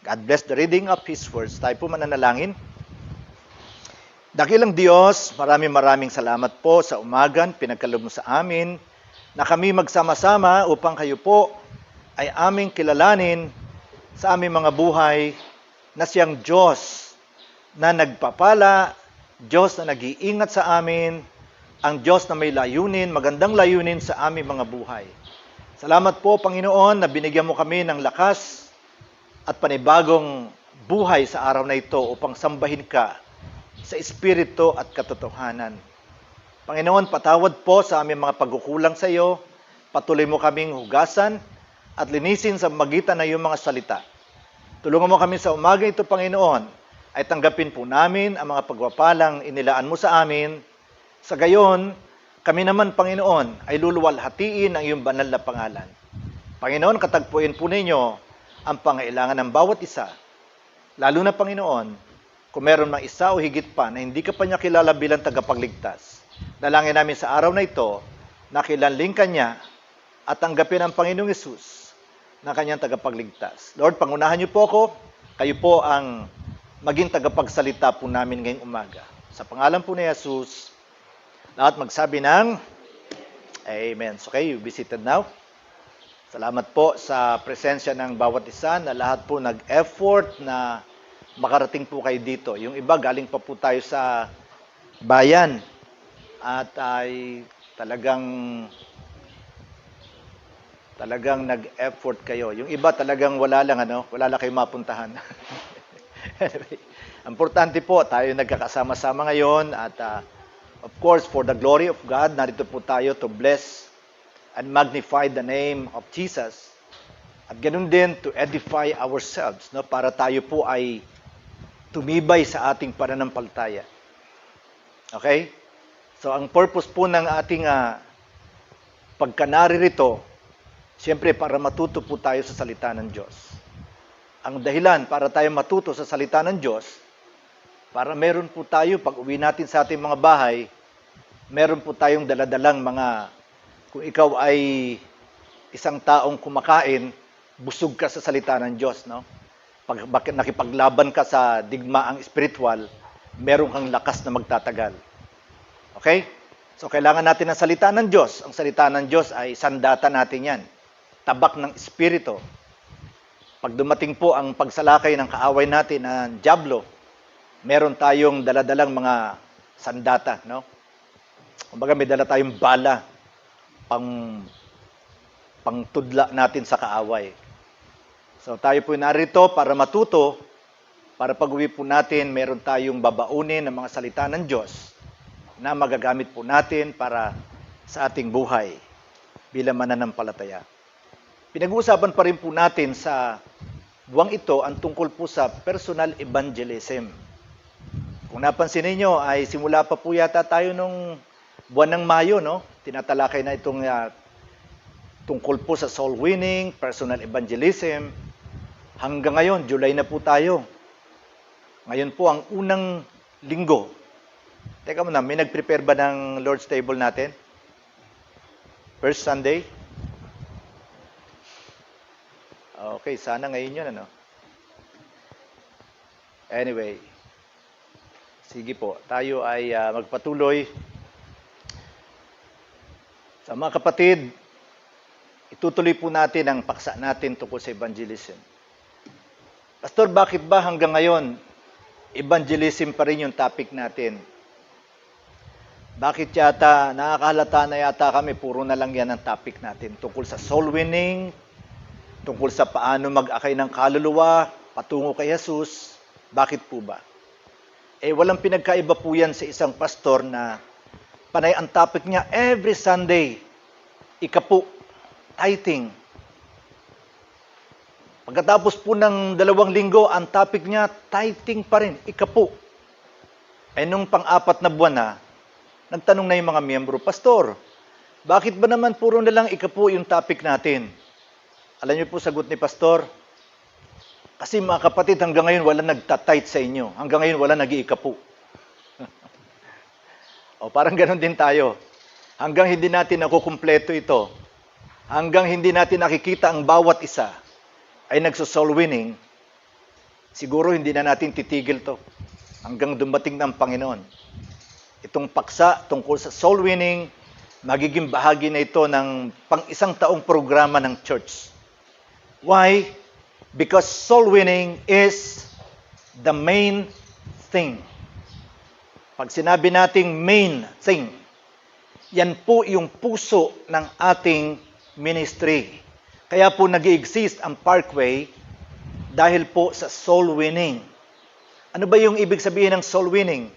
God bless the reading of His words. Tayo po mananalangin. Dakilang Diyos, maraming salamat po sa umagan, pinagkaloob mo sa amin, na kami magsama-sama upang kayo po ay aming kilalanin sa aming mga buhay na siyang Diyos na nagpapala, Diyos na nag-iingat sa amin, ang Diyos na may layunin, magandang layunin sa aming mga buhay. Salamat po, Panginoon, na binigyan mo kami ng lakas at panibagong buhay sa araw na ito upang sambahin ka sa Espiritu at katotohanan. Panginoon, patawad po sa aming mga pagkukulang sa iyo. Patuloy mo kaming hugasan at linisin sa magitan ng iyong mga salita. Tulungan mo kami sa umaga ito, Panginoon, ay tanggapin po namin ang mga pagpapalang inilaan mo sa amin. Sa gayon, kami naman, Panginoon, ay luluwalhatiin ang iyong banal na pangalan. Panginoon, katagpuin po ninyo ang pangailangan ng bawat isa. Lalo na, Panginoon, kung meron mang isa o higit pa na hindi ka pa niya kilala bilang tagapagligtas, dalangin namin sa araw na ito na kilanling ka niya at tanggapin ang Panginoong Hesus na kanyang tagapagligtas. Lord, pangunahan niyo po ako. Kayo po ang maging tagapagsalita po namin ngayong umaga. Sa pangalan po ni Hesus, lahat magsabi ng Amen. So, okay, you be seated now. Salamat po sa presensya ng bawat isa na lahat po nag-effort na makarating po kayo dito. Yung iba, galing pa po tayo sa bayan at ay talagang nag-effort kayo. Yung iba talagang wala lang kayo mapuntahan. Anyway, importante po, tayo nagkakasama-sama ngayon at of course, for the glory of God, narito po tayo to bless and magnify the name of Jesus. At ganun din to edify ourselves, para tayo po ay tumibay sa ating pananampalataya. Okay? So, ang purpose po ng ating pagkanaririto, siyempre para matuto po tayo sa salita ng Diyos. Ang dahilan para tayo matuto sa salita ng Diyos, para meron po tayo, pag uwi natin sa ating mga bahay, meron po tayong daladalang kung ikaw ay isang taong kumakain, busog ka sa salita ng Diyos, Pag nakipaglaban ka sa digmaang spiritual, meron kang lakas na magtatagal. Okay? So, kailangan natin ng salita ng Diyos. Ang salita ng Diyos ay sandata natin yan. Tabak ng Espiritu. Pag dumating po ang pagsalakay ng kaaway natin na dyablo, meron tayong daladalang mga sandata, Kumbaga may dala tayong bala pangtudla natin sa kaaway. So tayo po narito para matuto, para pag-uwi po natin, meron tayong babaunin ng mga salita ng Diyos na magagamit po natin para sa ating buhay bilang mananampalataya. Pinag-uusapan pa rin po natin sa buwang ito ang tungkol po sa personal evangelism. Kung napansin niyo ay simula pa po yata tayo nung buwan ng Mayo, tinatalakay na itong tungkol po sa soul winning, personal evangelism. Hanggang ngayon, July na po tayo. Ngayon po ang unang linggo. Teka muna, may nag-prepare ba ng Lord's Table natin? First Sunday? Okay, sana ngayon yun, Anyway, sige po, tayo ay magpatuloy. Sa mga kapatid, itutuloy po natin ang paksa natin tungkol sa evangelism. Pastor, bakit ba hanggang ngayon, evangelism pa rin yung topic natin? Bakit yata, nakakahalata na yata kami, puro na lang yan ang topic natin. Tungkol sa soul winning, tungkol sa paano mag-akay ng kaluluwa, patungo kay Jesus. Bakit po ba? Walang pinagkaiba po yan sa isang pastor na panay ang topic niya every Sunday, ikapu, tithing. Pagkatapos po ng 2 linggo, ang topic niya, tithing pa rin, ikapu. Nung pang-4 na buwan nagtanong na yung mga miyembro, Pastor, bakit ba naman puro na lang ikapu yung topic natin? Alam niyo po sagot ni Pastor, kasi mga kapatid, hanggang ngayon wala nagtatithe sa inyo. Hanggang ngayon wala nag-iikapu. Parang ganun din tayo. Hanggang hindi natin nakukumpleto ito, hanggang hindi natin nakikita ang bawat isa, ay nagso-soul winning, Siguro hindi na natin titigil to hanggang dumating ng Panginoon. Itong paksa tungkol sa soul winning, magiging bahagi na ito ng pang-isang taong programa ng church. Why? Because soul winning is the main thing. Pag sinabi nating main thing, yan po yung puso ng ating ministry. Kaya po nag-i-exist ang Parkway dahil po sa soul winning. Ano ba yung ibig sabihin ng soul winning?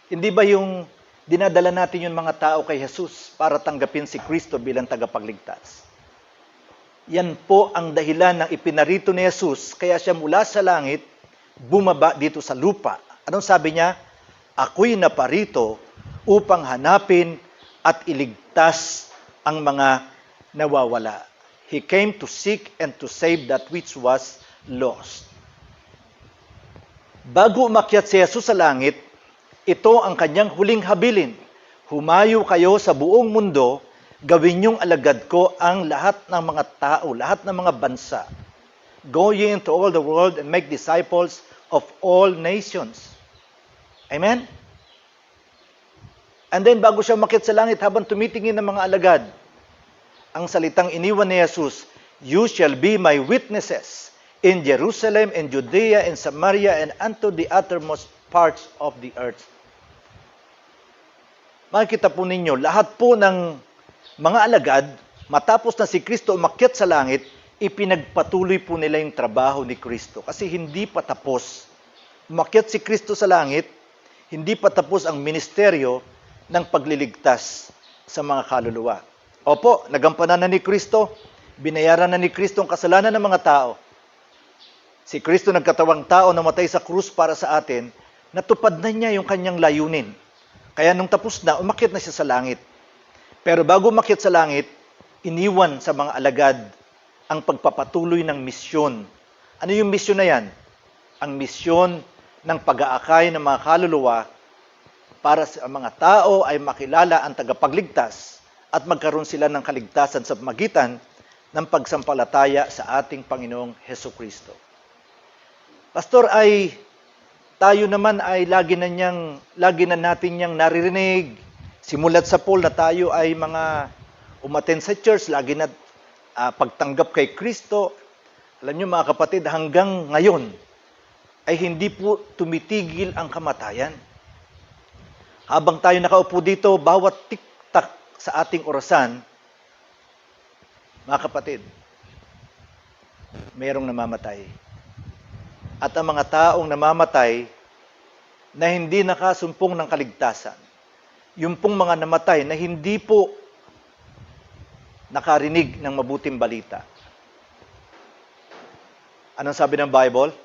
Hindi ba yung dinadala natin yung mga tao kay Jesus para tanggapin si Kristo bilang tagapagligtas? Yan po ang dahilan ng ipinarito ni Jesus, kaya siya mula sa langit, bumaba dito sa lupa. Anong sabi niya? Ako'y naparito upang hanapin at iligtas ang mga nawawala. He came to seek and to save that which was lost. Bago umakyat si Jesus sa langit, ito ang kanyang huling habilin. Humayo kayo sa buong mundo, gawin niyong alagad ko ang lahat ng mga tao, lahat ng mga bansa. Go ye into all the world and make disciples of all nations. Amen? And then bago siya umakyat sa langit, habang tumitingin ng mga alagad, ang salitang iniwan ni Jesus, you shall be my witnesses in Jerusalem, in Judea, in Samaria, and unto the uttermost parts of the earth. Makikita po ninyo, lahat po ng mga alagad, matapos na si Kristo umakyat sa langit, ipinagpatuloy po nila yung trabaho ni Kristo. Kasi hindi pa tapos. Umakyat si Kristo sa langit, hindi pa tapos ang ministeryo ng pagliligtas sa mga kaluluwa. Opo, nagampanan na ni Kristo, binayaran na ni Kristo ang kasalanan ng mga tao. Si Kristo nagkatawang tao, namatay sa krus para sa atin, natupad na niya yung kanyang layunin. Kaya nung tapos na, umakyat na siya sa langit. Pero bago umakyat sa langit, iniwan sa mga alagad ang pagpapatuloy ng misyon. Ano yung misyon na yan? Ang misyon ng pag-aakay ng mga kaluluwa para sa mga tao ay makilala ang tagapagligtas at magkaroon sila ng kaligtasan sa pamagitan ng pagsampalataya sa ating Panginoong Hesukristo. Pastor, ay tayo naman ay lagi na natin niyang naririnig. Simulat sa Paul na tayo ay mga umaten sa church, lagi na pagtanggap kay Kristo. Alam niyo mga kapatid, hanggang ngayon ay hindi po tumitigil ang kamatayan. Habang tayo nakaupo dito, bawat tiktak sa ating orasan, mga kapatid, mayroong namamatay. At ang mga taong namamatay na hindi nakasumpong ng kaligtasan, yung pong mga namatay na hindi po nakarinig ng mabuting balita. Anong sabi ng Bible?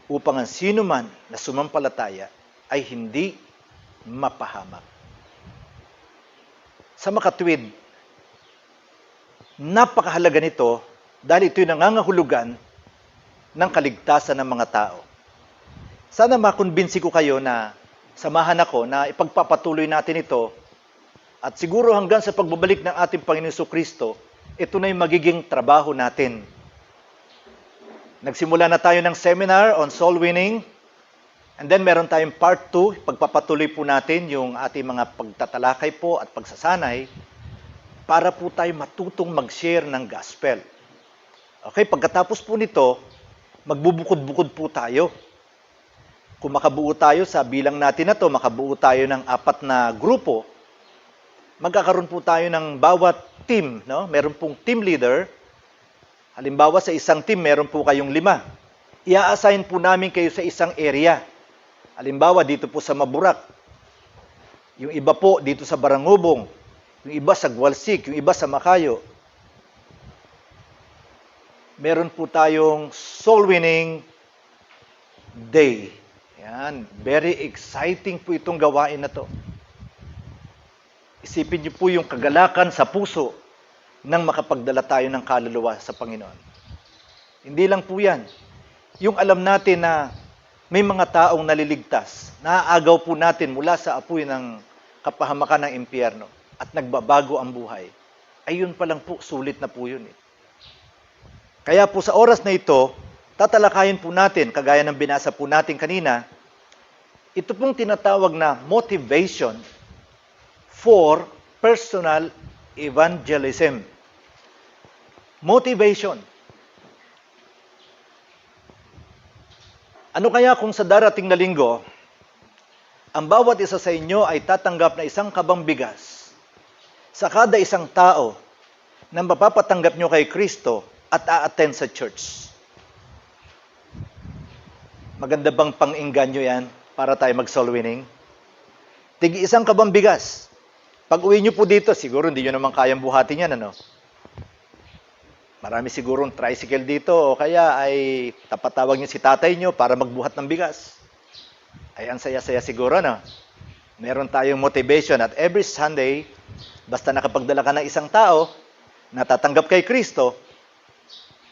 Upang ang sino man na sumampalataya ay hindi mapahamak. Sa makatwid, napakahalaga nito dahil ito'y nangangahulugan ng kaligtasan ng mga tao. Sana makumbinsi ko kayo na samahan ako na ipagpapatuloy natin ito at siguro hanggang sa pagbabalik ng ating Panginoon Jesucristo, ito na yung magiging trabaho natin. Nagsimula na tayo ng seminar on soul winning and then meron tayong part 2, pagpapatuloy po natin yung ating mga pagtatalakay po at pagsasanay para po tayo matutong mag-share ng gospel. Okay, pagkatapos po nito, magbubukod-bukod po tayo. Kung makabuo tayo sa bilang natin na to, makabuo tayo ng 4 na grupo, magkakaroon po tayo ng bawat team, no? Meron pong team leader. Halimbawa sa isang team, meron po kayong 5. Ia-assign po namin kayo sa isang area. Halimbawa dito po sa Maburak. Yung iba po dito sa Barangubong. Yung iba sa Gualsig, yung iba sa Makayo. Meron po tayong soul winning day. Yan, very exciting po itong gawain na to. Isipin niyo po yung kagalakan sa puso nang makapagdala tayo ng kaluluwa sa Panginoon. Hindi lang po yan. Yung alam natin na may mga taong naliligtas, naaagaw po natin mula sa apoy ng kapahamakan ng impyerno at nagbabago ang buhay. Ayun pa lang po, sulit na po yun. Kaya po sa oras na ito, tatalakayin po natin, kagaya ng binasa po natin kanina, ito pong tinatawag na motivation for personal evangelism. Motivation. Ano kaya kung sa darating na linggo, ang bawat isa sa inyo ay tatanggap na isang kabang bigas sa kada isang tao na mapapatanggap nyo kay Kristo at a-attend sa church? Maganda bang pang-inganyo yan para tayo mag-soul winning? Tig isang kabang bigas. Pag uwi nyo po dito, siguro hindi nyo naman kayang buhatin yan, ano? Marami sigurong tricycle dito o kaya ay tapatawag nyo si tatay nyo para magbuhat ng bigas. Ay ang saya-saya siguro, no? Meron tayong motivation at every Sunday, basta nakapagdala ka ng isang tao, natatanggap kay Kristo,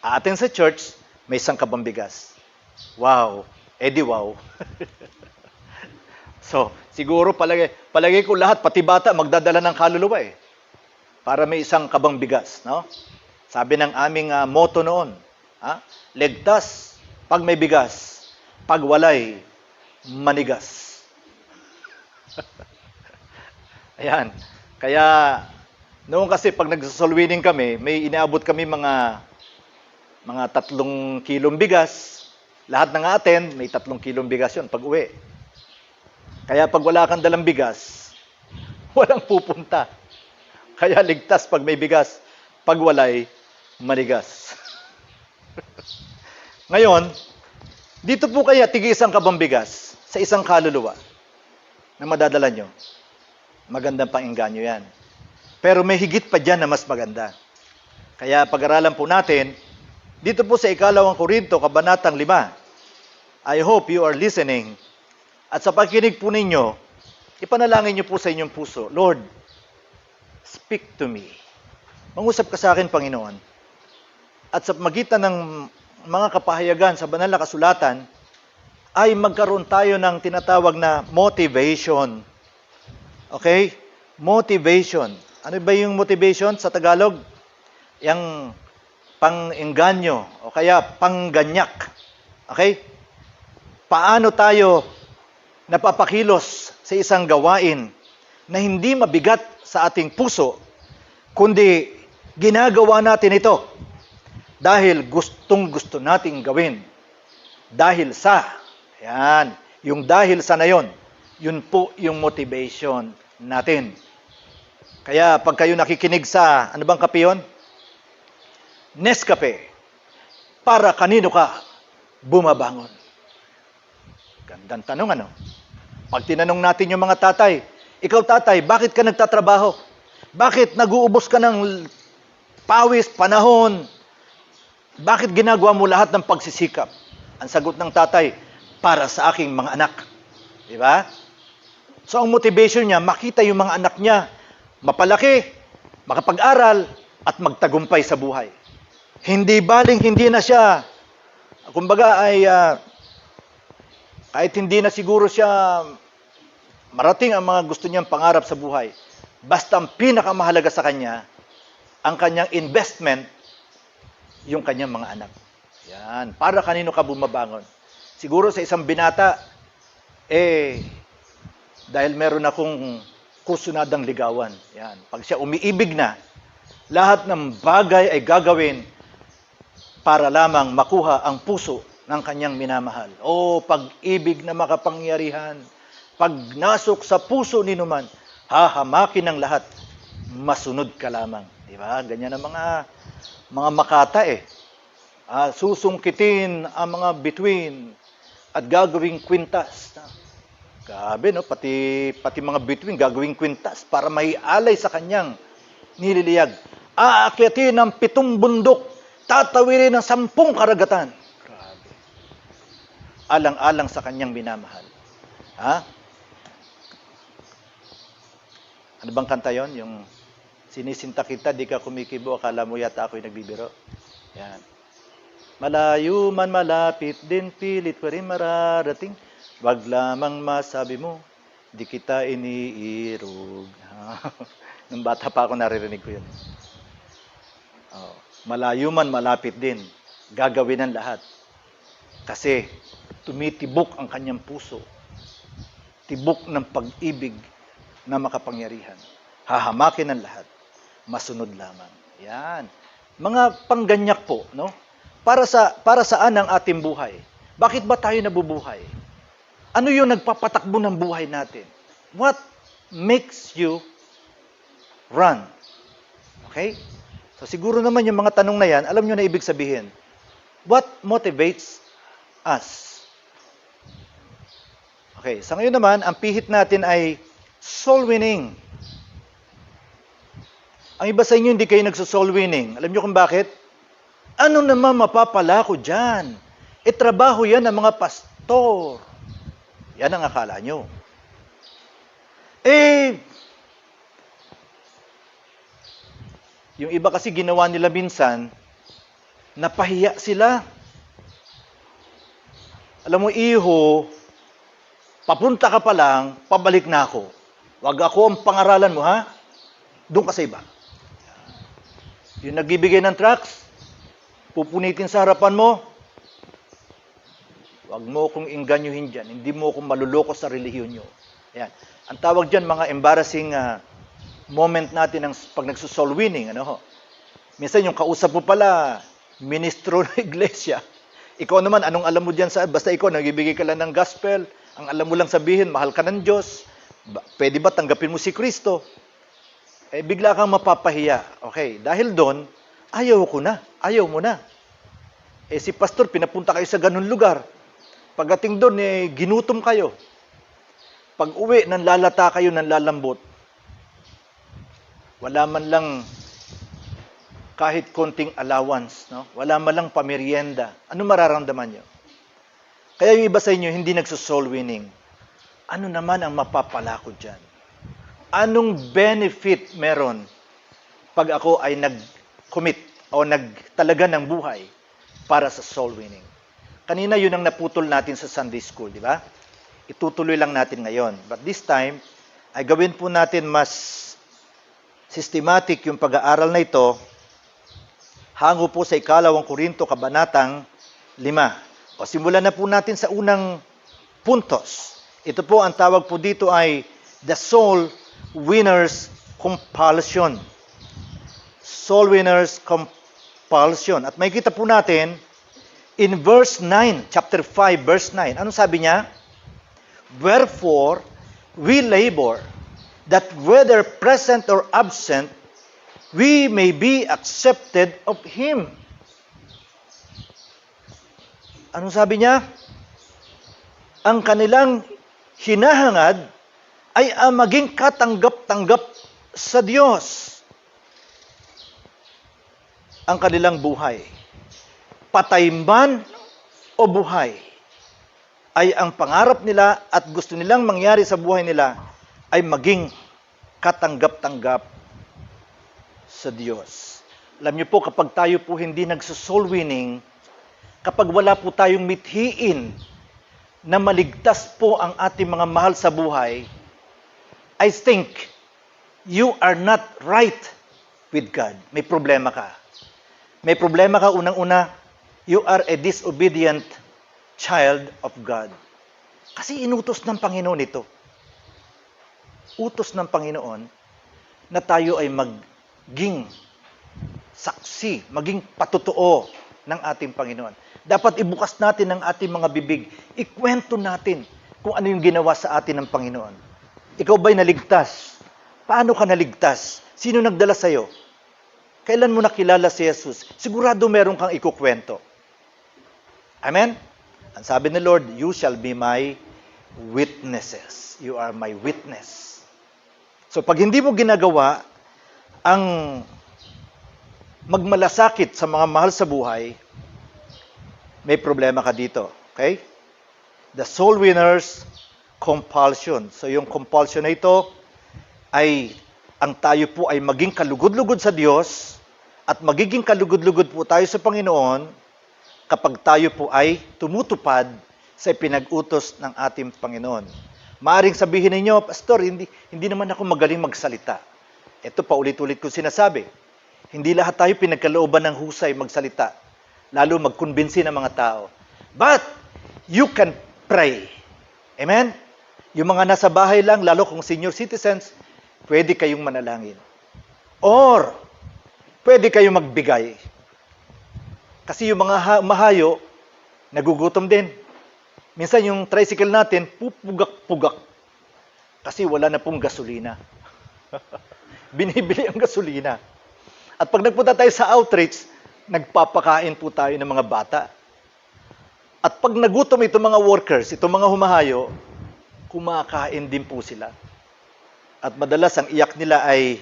aatin sa church, may isang kabang bigas. Wow! Edi wow! So, siguro palagi ko lahat, pati bata, magdadala ng kaluluwa eh. Para may isang kabang bigas, no? Sabi ng aming motto noon, ligtas pag may bigas, pag walay, manigas. Ayan. Kaya, noon kasi pag nag-soul winning kami, may inaabot kami mga 3 kilong bigas. Lahat ng atin, may 3 kilong bigas yun pag uwi. Kaya pag wala kang dalang bigas, walang pupunta. Kaya ligtas pag may bigas, pag walay, manigas. Ngayon, dito po kaya tigi isang kabang bigas sa isang kaluluwa na madadala nyo. Magandang pang-inganyo yan. Pero may higit pa dyan na mas maganda. Kaya pag-aralan po natin, dito po sa 2 Korinto, Kabanatang 5. I hope you are listening. At sa pagkinig po ninyo, ipanalangin nyo po sa inyong puso, Lord, speak to me. Mangusap ka sa akin, Panginoon. At sa magitan ng mga kapahayagan sa banal na kasulatan, ay magkaroon tayo ng tinatawag na motivation. Okay? Motivation. Ano ba yung motivation sa Tagalog? Yang pang-engganyo o kaya pangganyak. Okay? Paano tayo napapakilos sa isang gawain na hindi mabigat sa ating puso, kundi ginagawa natin ito dahil gustong-gusto nating gawin. Dahil sa, yan, yung dahil sa na yun po yung motivation natin. Kaya pag kayo nakikinig sa, ano bang kape yun? Nescafe. Para kanino ka bumabangon? Gandang tanong, ano? Pag tinanong natin yung mga tatay, ikaw tatay, bakit ka nagtatrabaho? Bakit nag-uubos ka ng pawis, panahon? Bakit ginagawa mo lahat ng pagsisikap? Ang sagot ng tatay, para sa aking mga anak. Di ba? So ang motivation niya, makita yung mga anak niya mapalaki, makapag-aral, at magtagumpay sa buhay. Hindi baling hindi na siya, kumbaga ay, kahit hindi na siguro siya marating ang mga gusto niyang pangarap sa buhay, basta ang pinakamahalaga sa kanya, ang kanyang investment, yung kanyang mga anak. Yan. Para kanino ka bumabangon? Siguro sa isang binata, dahil meron akong kusunadang ligawan. Yan. Pag siya umiibig na, lahat ng bagay ay gagawin para lamang makuha ang puso ng kanyang minamahal. O pag-ibig na makapangyarihan, pag nasok sa puso ni numan, hahamakin ng lahat, masunod ka lamang. Diba? Ganyan ang mga makata eh. Susungkitin ang mga bituin at gagawing kwintas. Grabe, no? Pati mga bituin gagawing kwintas para may alay sa kanyang nililiyag. Aakyatin ng 7 bundok, tatawirin ng 10 karagatan. Grabe. Alang-alang sa kanyang minamahal. Ano bang kanta yon? Yung sinisinta kita, di ka kumikibo, akala mo yata ako'y nagbibiro. Yan. Malayo man malapit din, pilit pa rin mararating. Wag lamang masabi mo, di kita iniirog. Nung bata pa ako naririnig ko yun. Malayo man malapit din, gagawin ang lahat Kasi tumitibok ang kanyang puso. Tibok ng pag-ibig na makapangyarihan. Hahamakin ang lahat. Masunod lamang. Yan. Mga pangganyak po, no? Para saan ang ating buhay? Bakit ba tayo nabubuhay? Ano yung nagpapatakbo ng buhay natin? What makes you run? Okay? So siguro naman yung mga tanong na yan, alam nyo na ibig sabihin. What motivates us? Okay, sa ngayon naman, ang pihit natin ay soul winning. Ang iba sa inyo hindi kayo nagso-soul winning. Alam nyo kung bakit? Ano naman mapapala ko dyan? Trabaho yan ng mga pastor. Yan ang akala nyo. Yung iba kasi ginawa nila minsan, napahiya sila. Alam mo, iho, papunta ka pa lang, pabalik na ako. Wag ako ang pangaralan mo, ha? Doon ka sa iba. Yung nagbibigay ng tracts, pupunitin sa harapan mo, wag mo kong ingganyuhin dyan. Hindi mo akong maluloko sa relihiyon nyo. Ayan. Ang tawag dyan, mga embarrassing moment natin ng pag nagsosoul winning. Ano ho? Minsan yung kausap mo pala, ministro ng iglesia. Ikaw naman, anong alam mo dyan sa, basta ikaw, nagbibigay ka lang ng gospel, ang alam mo lang sabihin, mahal ka ng Diyos, pwede ba tanggapin mo si Kristo? Bigla kang mapapahiya. Okay, dahil doon, ayaw mo na. Si pastor, pinapunta kayo sa ganun lugar. Pagdating doon, ginutom kayo. Pag uwi, nanlalata kayo, nanlalambot. Wala man lang kahit konting allowance, no? Wala man lang pamerienda. Ano mararamdaman nyo? Kaya yung iba sa inyo, hindi nagso-soul winning. Ano naman ang mapapala ko dyan? Anong benefit meron pag ako ay nag-commit o nagtalaga ng buhay para sa soul winning? Kanina yun ang naputol natin sa Sunday School, di ba? Itutuloy lang natin ngayon. But this time, ay gawin po natin mas systematic yung pag-aaral na ito hango po sa 2 Korinto, Kabanatang 5. O simulan na po natin sa unang puntos. Ito po, ang tawag po dito ay the soul winner's compulsion. Soul winner's compulsion. At makikita po natin in verse 9, chapter 5, verse 9. Anong sabi niya? Wherefore, we labor, that whether present or absent, we may be accepted of Him. Anong sabi niya? Ang kanilang hinahangad ay maging katanggap-tanggap sa Diyos. Ang kanilang buhay, patay man o buhay, ay ang pangarap nila at gusto nilang mangyari sa buhay nila ay maging katanggap-tanggap sa Diyos. Alam niyo po, kapag tayo po hindi nagso-soul winning, kapag wala po tayong mithiin na maligtas po ang ating mga mahal sa buhay, I think you are not right with God. May problema ka. May problema ka, unang-una, you are a disobedient child of God. Kasi inutos ng Panginoon ito. Utos ng Panginoon na tayo ay maging saksi, maging patotoo ng ating Panginoon. Dapat ibukas natin ang ating mga bibig. Ikwento natin kung ano yung ginawa sa atin ng Panginoon. Ikaw ba'y naligtas? Paano ka naligtas? Sino nagdala sa'yo? Kailan mo nakilala si Jesus? Sigurado meron kang ikukwento. Amen? Ang sabi ni Lord, you shall be my witnesses. You are my witness. So pag hindi mo ginagawa ang magmalasakit sa mga mahal sa buhay, may problema ka dito. Okay? The soul winner's compulsion. So yung compulsion na ito ay ang tayo po ay maging kalugod-lugod sa Diyos at magiging kalugod-lugod po tayo sa Panginoon kapag tayo po ay tumutupad sa pinag-utos ng ating Panginoon. Maaring sabihin ninyo, Pastor, hindi naman ako magaling magsalita. Ito, paulit-ulit ko sinasabi. Hindi lahat tayo pinagkalooban ng husay magsalita, lalo magkumbinsi ng mga tao. But, you can pray. Amen? Yung mga nasa bahay lang, lalo kung senior citizens, pwede kayong manalangin. Or, pwede kayong magbigay. Kasi yung mga mahayo, nagugutom din. Minsan yung tricycle natin, pupugak-pugak. Kasi wala na pong gasolina. Binibili ang gasolina. At pag nagpunta tayo sa outreach, nagpapakain po tayo ng mga bata. At pag nagutom itong mga workers, itong mga humahayo, kumakain din po sila. At madalas ang iyak nila ay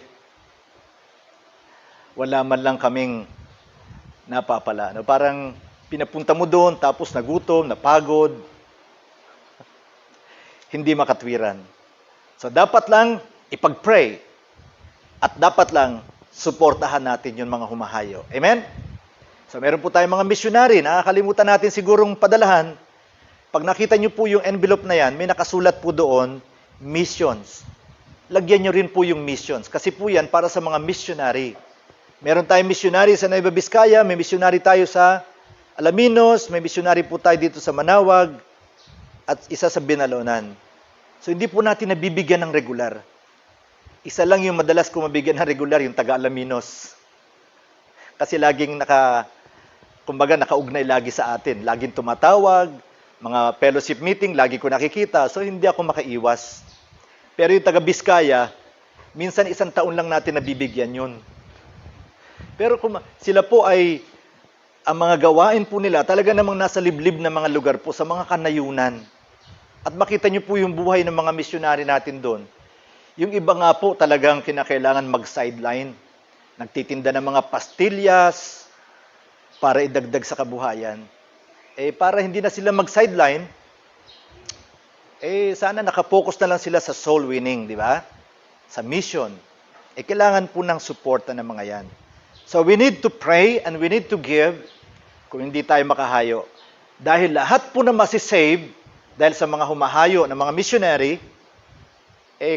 wala man lang kaming napapala. No? Parang pinapunta mo doon, tapos nagutom, napagod, hindi makatwiran. So dapat lang ipag-pray at dapat lang suportahan natin yung mga humahayo. Amen? So meron po tayong mga missionary, nakakalimutan natin sigurong padalahan. Pag nakita nyo po yung envelope na yan, may nakasulat po doon, missions. Lagyan nyo rin po yung missions. Kasi po yan para sa mga missionary. Meron tayong missionary sa Nueva Vizcaya, may missionary tayo sa Alaminos, may missionary po tayo dito sa Manawag, at isa sa Binalonan. So hindi po natin nabibigyan ng regular. Isa lang yung madalas ko mabigyan ng regular, yung taga-Alaminos. Kasi laging nakaugnay lagi sa atin. Laging tumatawag, mga fellowship meeting, lagi ko nakikita. So hindi ako makaiwas. Pero yung taga-Biskaya, minsan isang taon lang natin nabibigyan yun. Pero kung sila po ay, ang mga gawain po nila, talaga namang nasa liblib na mga lugar po, sa mga kanayunan. At makita niyo po yung buhay ng mga misyonary natin doon. Yung iba nga po talagang kinakailangan mag-sideline. Nagtitinda ng mga pastillas para idagdag sa kabuhayan. Para hindi na sila mag-sideline, sana nakapokus na lang sila sa soul winning, di ba? Sa mission. Kailangan po ng suporta ng mga yan. So we need to pray and we need to give kung hindi tayo makahayo. Dahil lahat po na masisave, dahil sa mga humahayo ng mga missionary,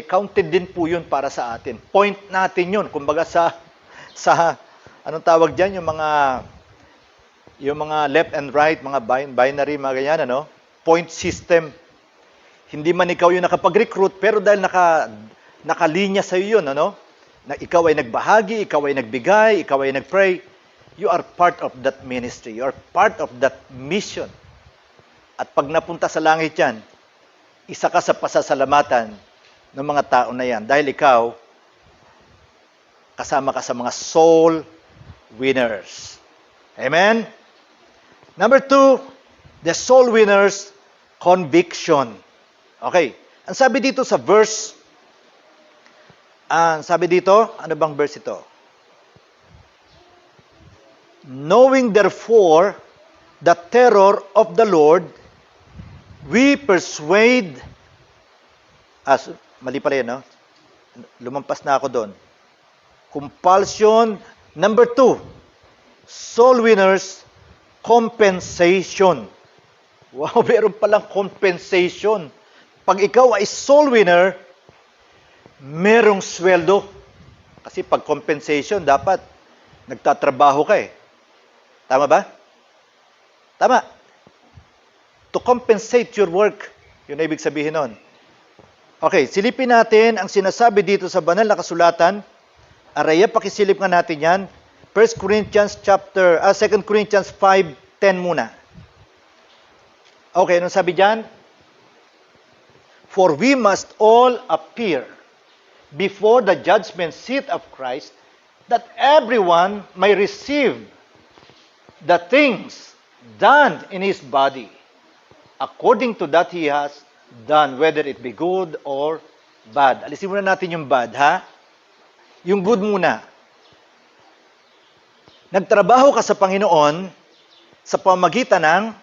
counted din po yun para sa atin. Point natin yun. Kumbaga sa anong tawag dyan, yung mga left and right, mga binary, mga ganyan, ano? Point system. Hindi man ikaw yung nakapag-recruit, pero dahil nakalinya sa'yo yun, ano? Na ikaw ay nagbahagi, ikaw ay nagbigay, ikaw ay nagpray, you are part of that ministry. You are part of that mission. At pag napunta sa langit yan, isa ka sa pasasalamatan ng mga tao na yan. Dahil ikaw, kasama ka sa mga soul winners. Amen? Number 2, the soul winners conviction. Okay. Ang sabi dito sa verse, ano bang verse ito? Knowing therefore the terror of the Lord, we persuade, mali pala yun, no? Lumampas na ako doon. Compulsion. Number 2, soul winners, compensation. Wow, meron palang compensation. Pag ikaw ay soul winner, merong sweldo. Kasi pag compensation, dapat nagtatrabaho ka eh. Tama ba? Tama. To compensate your work. Yun na ibig sabihin nun. Okay, silipin natin ang sinasabi dito sa banal na kasulatan. Araya, pakisilip nga natin yan. 2 Corinthians 5:10 muna. Okay, anong sabi dyan? For we must all appear before the judgment seat of Christ, that everyone may receive the things done in his body, according to that he has done, whether it be good or bad. Alisin muna natin yung bad, ha? Yung good muna. Nagtrabaho ka sa Panginoon sa pamagitan ng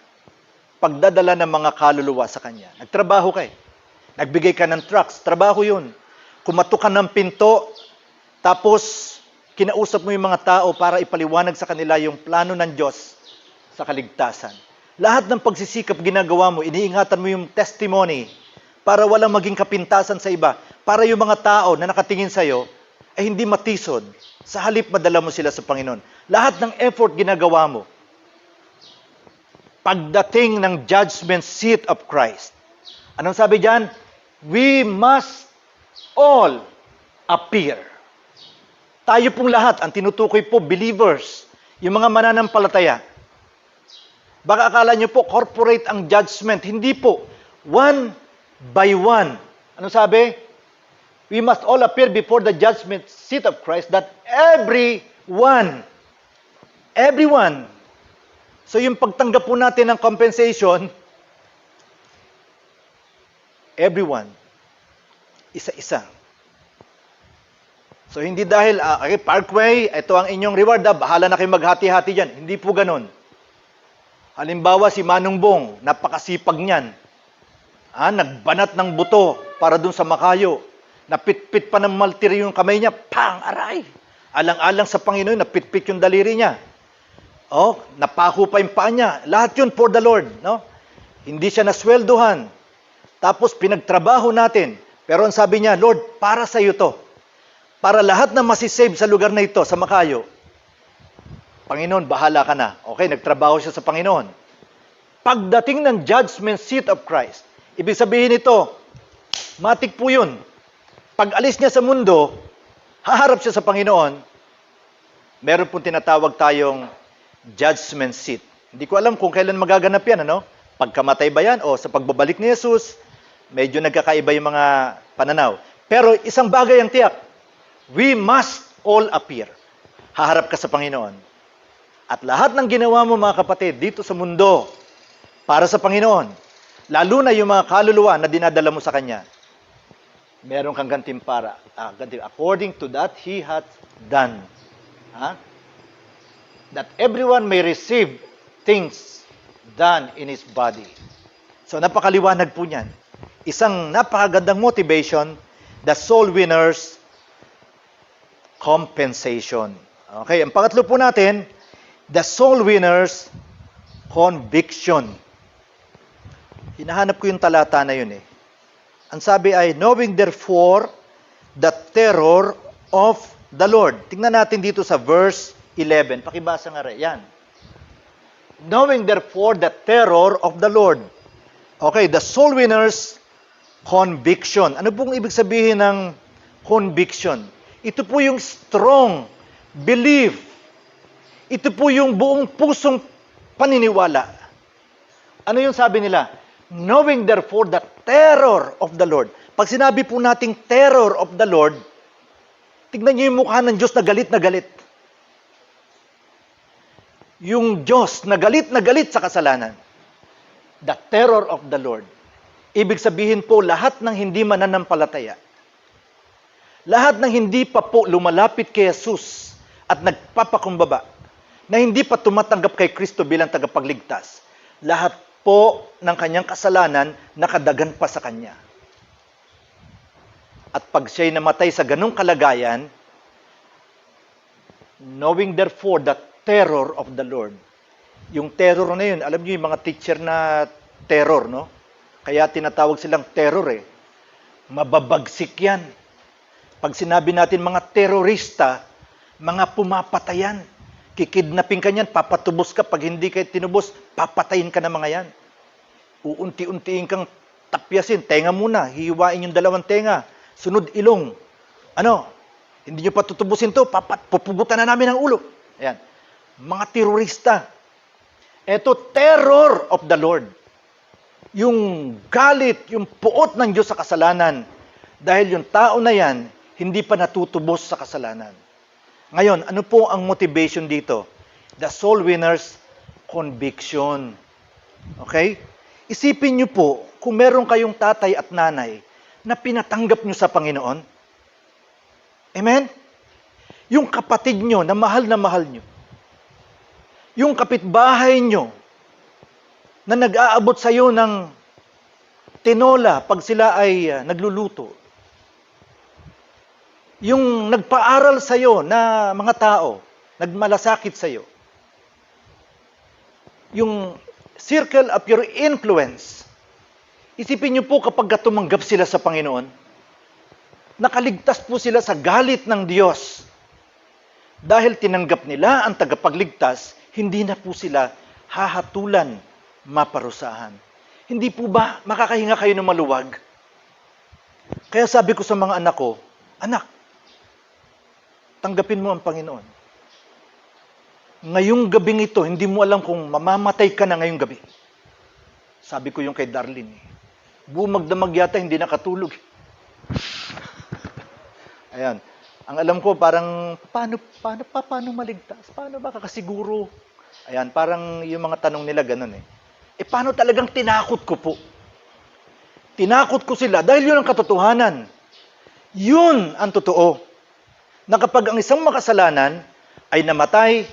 pagdadala ng mga kaluluwa sa Kanya. Nagtrabaho ka eh. Nagbigay ka ng trucks. Trabaho yun. Kumatok ka ng pinto, tapos kinausap mo yung mga tao para ipaliwanag sa kanila yung plano ng Diyos sa kaligtasan. Lahat ng pagsisikap ginagawa mo, iniingatan mo yung testimony para walang maging kapintasan sa iba. Para yung mga tao na nakatingin sa'yo ay hindi matisod. Sa halip, madala mo sila sa Panginoon. Lahat ng effort ginagawa mo pagdating ng judgment seat of Christ. Anong sabi diyan? We must all appear. Tayo pong lahat, ang tinutukoy po, believers, yung mga mananampalataya. Baka akala nyo po, corporate ang judgment. Hindi po. One by one. Ano sabi? We must all appear before the judgment seat of Christ, that everyone, so yung pagtanggap po natin ng compensation, everyone, isa-isa. So hindi dahil, okay, Parkway, ito ang inyong reward, bahala na kayo maghati-hati dyan. Hindi po ganun. Halimbawa si Manong Bong, napakasipag niyan. Nagbanat ng buto para dun sa makayo. Napitpit pa ng maltiri yung kamay niya, pang, aray! Alang-alang sa Panginoon, napitpit yung daliri niya. Napako pa yung paa niya. Lahat yun for the Lord. No? Hindi siya nasweldohan. Tapos pinagtrabaho natin. Pero ang sabi niya, Lord, para sa iyo to. Para lahat na masisave sa lugar na ito, sa Makayo. Panginoon, bahala ka na. Okay, nagtrabaho siya sa Panginoon. Pagdating ng judgment seat of Christ, ibig sabihin ito, matik po yun. Pag alis niya sa mundo, haharap siya sa Panginoon, meron pong tinatawag tayong judgment seat. Hindi ko alam kung kailan magaganap yan, ano? Pagkamatay ba yan o sa pagbabalik ni Jesus, medyo nagkakaiba yung mga pananaw. Pero isang bagay ang tiyak, we must all appear. Haharap ka sa Panginoon. At lahat ng ginawa mo mga kapatid dito sa mundo para sa Panginoon, lalo na yung mga kaluluwa na dinadala mo sa Kanya, meron kang gantimpala. According to that He hath done. That everyone may receive things done in his body. So napakaliwanag po niyan. Isang napakagandang motivation, the soul winner's compensation. Okay, ang pangatlo po natin, the soul winner's conviction. Hinahanap ko yung talata na yun eh. Ang sabi ay, knowing therefore the terror of the Lord. Tingnan natin dito sa verse 11. Pakibasa nga rin. Yan. Knowing therefore the terror of the Lord. Okay, the soul winner's conviction. Ano pong ibig sabihin ng conviction? Ito po yung strong belief. Ito po yung buong pusong paniniwala. Ano yung sabi nila? Knowing therefore the terror of the Lord. Pag sinabi po nating terror of the Lord, tignan niyo yung mukha ng Diyos na galit. Yung Diyos na galit sa kasalanan. The terror of the Lord. Ibig sabihin po, lahat ng hindi mananampalataya, lahat ng hindi pa po lumalapit kay Jesus at nagpapakumbaba, na hindi pa tumatanggap kay Kristo bilang tagapagligtas, lahat po ng kanyang kasalanan nakadagan pa sa kanya. At pag siya'y namatay sa ganung kalagayan, knowing therefore the terror of the Lord. Yung terror na yun, alam niyo yung mga teacher na terror, no? Kaya tinatawag silang terror eh. Mababagsik yan. Pag sinabi natin mga terorista, mga pumapatayan. Kikidnapin ka niyan, papatubos ka. Pag hindi ka tinubos, papatayin ka ng mga yan. Uunti-untiin kang tapyasin. Tenga muna, hihiwain yung dalawang tenga. Sunod ilong. Hindi nyo patutubusin to, pupugutan na namin ang ulo. Ayan. Mga terorista. Ito, terror of the Lord. Yung galit, yung puot ng Diyos sa kasalanan. Dahil yung tao na yan, hindi pa natutubos sa kasalanan. Ngayon, ano po ang motivation dito? The soul winner's conviction. Okay? Isipin niyo po, kung meron kayong tatay at nanay na pinatanggap niyo sa Panginoon. Amen? Yung kapatid niyo na mahal niyo. Yung kapitbahay niyo na nag-aabot sa iyo ng tinola pag sila ay nagluluto. Yung nagpaaral sa iyo na mga tao, nagmalasakit sa iyo. Yung circle of your influence. Isipin niyo po kapag tumanggap sila sa Panginoon, nakaligtas po sila sa galit ng Diyos. Dahil tinanggap nila ang tagapagligtas, hindi na po sila hahatulan, maparusahan. Hindi po ba makakahinga kayo ng maluwag? Kaya sabi ko sa mga anak ko, anak, tanggapin mo ang Panginoon. Ngayong gabing ito, hindi mo alam kung mamamatay ka na ngayong gabi. Sabi ko yung kay Darlene. Bumagdamag yata, hindi nakatulog. Ayan. Ang alam ko, parang, paano maligtas? Paano ba kakasiguro? Ayan, parang yung mga tanong nila ganun eh. Paano talagang tinakot ko po? Tinakot ko sila dahil yun ang katotohanan. Yun ang totoo. Na kapag ang isang makasalanan ay namatay,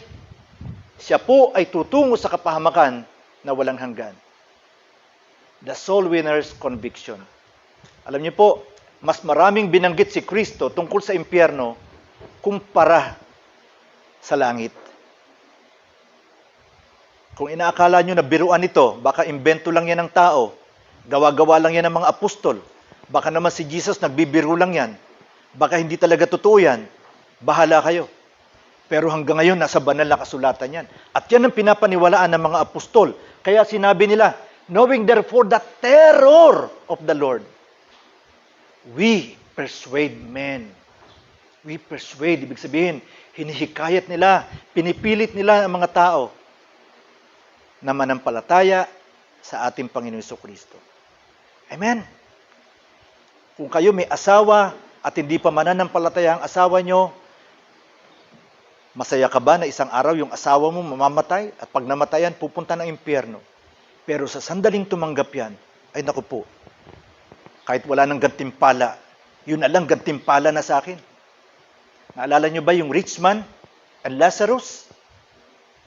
siya po ay tutungo sa kapahamakan na walang hanggan. The soul winner's conviction. Alam niyo po, mas maraming binanggit si Kristo tungkol sa impyerno kumpara sa langit. Kung inaakala nyo na biruan ito, baka imbento lang yan ng tao, gawa-gawa lang yan ng mga apostol, baka naman si Jesus nagbibiro lang yan, baka hindi talaga totoo yan, bahala kayo. Pero hanggang ngayon, nasa banal na kasulatan yan. At yan ang pinapaniwalaan ng mga apostol. Kaya sinabi nila, knowing therefore the terror of the Lord, we persuade men. We persuade, ibig sabihin, hinihikayat nila, pinipilit nila ang mga tao na manampalataya sa ating Panginoon Jesucristo. Amen? Kung kayo may asawa at hindi pa mananampalataya ang asawa nyo, masaya ka ba na isang araw yung asawa mo mamamatay at pag namatayan, pupunta ng impyerno? Pero sa sandaling tumanggap yan, ay naku po, kahit wala nang gantimpala, yun na lang gantimpala na sa akin. Naalala nyo ba yung rich man and Lazarus?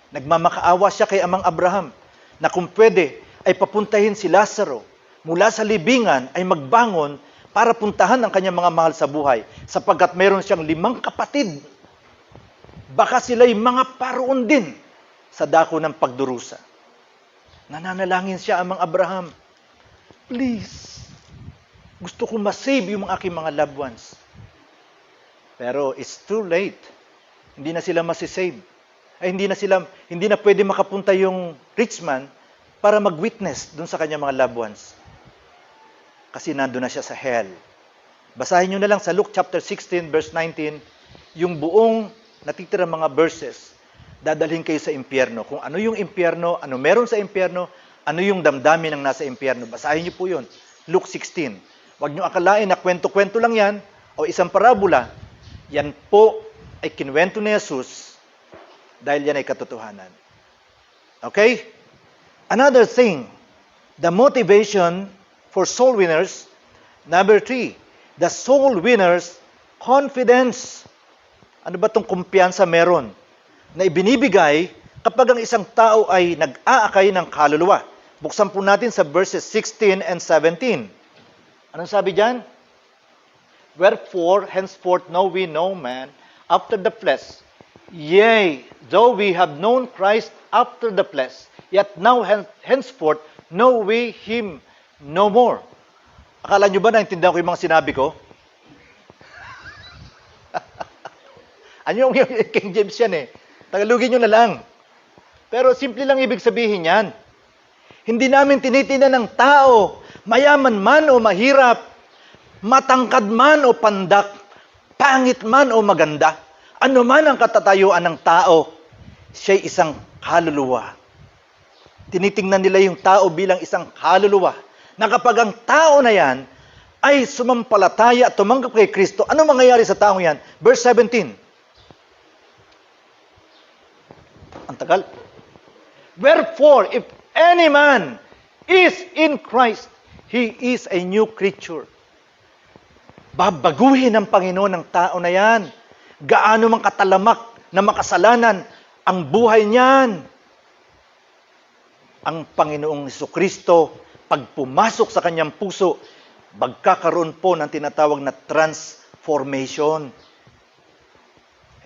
Nagmamakaawa siya kay Amang Abraham na kung pwede ay papuntahin si Lazaro mula sa libingan ay magbangon para puntahan ang kanyang mga mahal sa buhay sapagkat meron siyang 5 kapatid. Baka sila'y mga paroon din sa dako ng pagdurusa. Nananalangin siya Amang Abraham, please, gusto ko masave yung aking mga loved ones. Pero it's too late. Hindi na sila masisave. Ay hindi na pwede makapunta yung rich man para mag-witness dun sa kanyang mga loved ones. Kasi nandun na siya sa hell. Basahin nyo na lang sa Luke chapter 16 verse 19, yung buong natitira mga verses, dadalhin kayo sa impyerno. Kung ano yung impyerno, ano meron sa impyerno, ano yung damdamin ng nasa impyerno. Basahin nyo po yun. Luke 16. Huwag nyo akalain na kwento-kwento lang yan o isang parabola. Yan po ay kinwento ni Jesus dahil yan ay katotohanan. Okay? Another thing, the motivation for soul winners, number 3, the soul winners' confidence. Ano ba itong kumpiyansa meron na ibinibigay kapag ang isang tao ay nag-aakay ng kaluluwa? Buksan po natin sa verses 16 and 17. Anong sabi dyan? Wherefore, henceforth know we no man after the flesh. Yea, though we have known Christ after the flesh, yet now henceforth know we Him no more. Akala nyo ba naintindihan ko yung mga sinabi ko? Ano yung King James yan eh? Tagalogin nyo na lang. Pero simple lang ibig sabihin yan. Hindi namin tinitingnan ng tao, mayaman man o mahirap, matangkad man o pandak, pangit man o maganda, ano man ang katatayuan ng tao, siya'y isang kaluluwa. Tinitingnan nila yung tao bilang isang kaluluwa, na kapag ang tao na yan ay sumampalataya at tumanggap kay Kristo, ano mangyayari sa taong yan? Verse 17. Ang tagal. Wherefore, if any man is in Christ, he is a new creature. Babaguhin ng Panginoon ng tao na yan. Gaano mang katalamak na makasalanan ang buhay niyan. Ang Panginoong Jesucristo, pag pumasok sa kanyang puso, magkakaroon po ng tinatawag na transformation.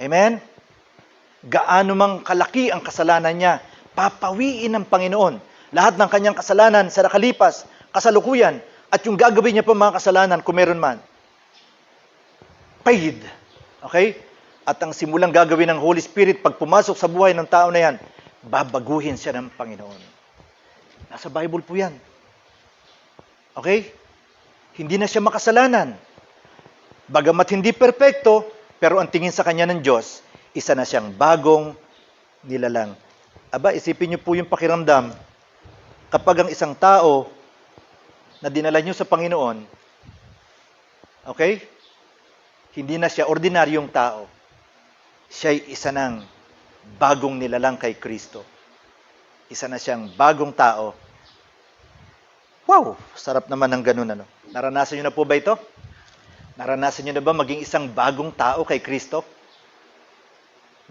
Amen? Gaano mang kalaki ang kasalanan niya, papawiin ng Panginoon lahat ng kanyang kasalanan sa nakalipas, kasalukuyan, at yung gagawin niya pa mga kasalanan kung meron man. Paid. Okay? At ang simulang gagawin ng Holy Spirit pag pumasok sa buhay ng tao na yan, babaguhin siya ng Panginoon. Nasa Bible po yan. Okay? Hindi na siya makasalanan. Bagamat hindi perpekto, pero ang tingin sa kanya ng Diyos, isa na siyang bagong nilalang. Aba, isipin niyo po yung pakiramdam kapag ang isang tao na dinala niyo sa Panginoon, okay? Hindi na siya ordinaryong tao. Siya'y isa ng bagong nilalang kay Kristo. Isa na siyang bagong tao. Wow! Sarap naman ng ganun, ano? Naranasan niyo na po ba ito? Naranasan niyo na ba maging isang bagong tao kay Kristo?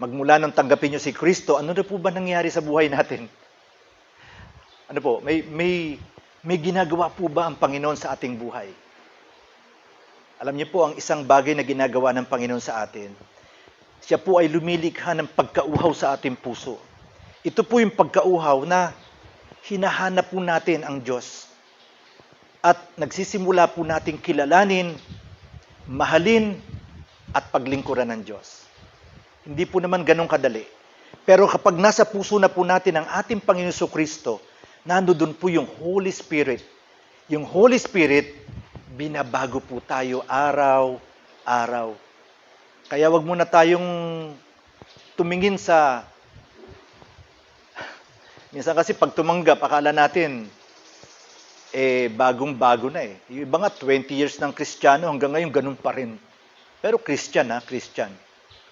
Magmula nung tanggapin niyo si Kristo, ano na po ba nangyari sa buhay natin? Ano po, may ginagawa po ba ang Panginoon sa ating buhay? Alam niyo po, ang isang bagay na ginagawa ng Panginoon sa atin, siya po ay lumilikha ng pagkauhaw sa ating puso. Ito po yung pagkauhaw na hinahanap po natin ang Diyos. At nagsisimula po nating kilalanin, mahalin, at paglingkuran ng Diyos. Hindi po naman ganun kadali. Pero kapag nasa puso na po natin ang ating Panginoon Kristo, nandoon po yung Holy Spirit. Yung Holy Spirit, binabago po tayo araw-araw. Kaya wag muna tayong tumingin sa... Minsan kasi pag tumanggap, akala natin, bagong-bago na eh. Yung iba nga, 20 years ng Kristiyano, hanggang ngayon ganun pa rin. Pero Christian ha, Christian.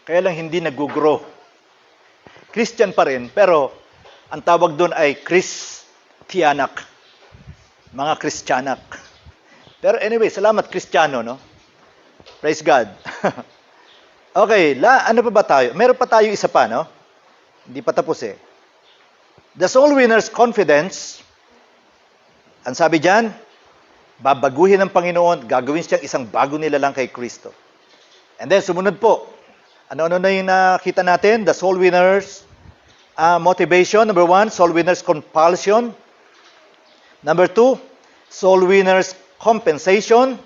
Kaya lang hindi nag-grow. Christian pa rin, pero ang tawag doon ay Christianak. Mga Christianak. Pero anyway, salamat Kristiyano, no? Praise God. Okay, ano pa ba tayo? Meron pa tayo isa pa, no? Hindi pa tapos eh. The soul winner's confidence, ang sabi diyan, babaguhin ng Panginoon, gagawin siyang isang bago nilalang kay Kristo. And then, sumunod po, ano-ano na yung nakita natin? The soul winner's motivation. Number 1, soul winner's compulsion. Number 2, soul winner's compensation.